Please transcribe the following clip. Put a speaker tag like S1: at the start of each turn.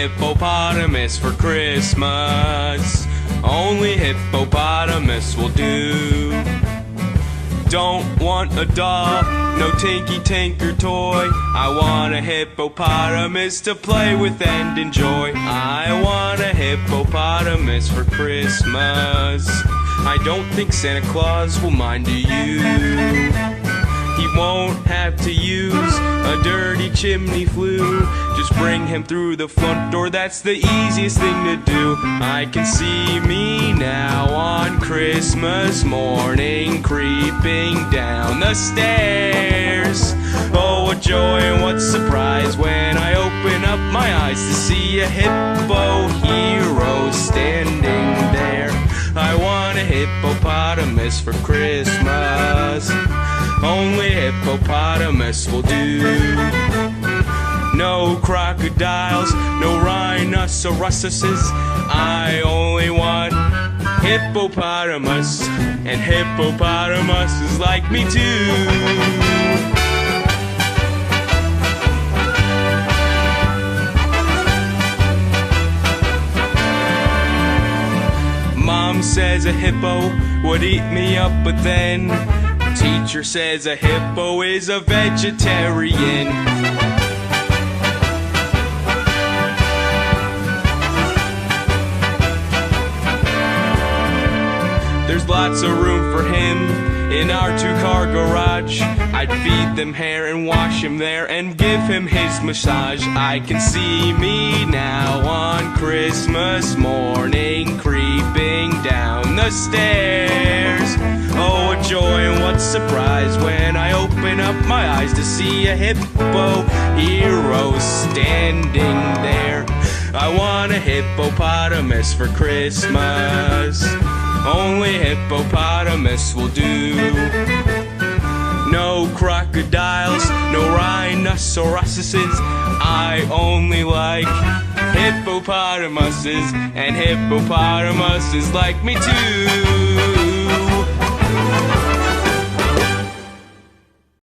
S1: hippopotamus for Christmas. Only hippopotamus will do. Don't want a doll, no tinky tinker toy. I want a hippopotamus to play with and enjoy. I want a hippopotamus for Christmas. I don't think Santa Claus will mind, do you? He won't have to use a dirty chimney flue. Just bring him through the front door, that's the easiest thing to do. I can see me now on Christmas morning, creeping down the stairs. Oh, what joy and what surprise when I open up my eyes to see a hippo hero standing there. I want a hippopotamus for Christmas. Only hippopotamus will do. No crocodiles, no rhinoceroses. I only want hippopotamus, and hippopotamuses like me too. Mom says a hippo would eat me up, but then teacher says a hippo is a vegetarian. There's lots of room for him in our two-car garage. I'd feed them hair and wash him there and give him his massage. I can see me now on Christmas morning, creeping down the stairs. Oh, what joy and what surprise when I open up my eyes to see a hippo hero standing there. I want a hippopotamus for Christmas. Only hippopotamus will do. No crocodiles, no rhinoceroses. I only like hippopotamuses, and hippopotamuses like me too.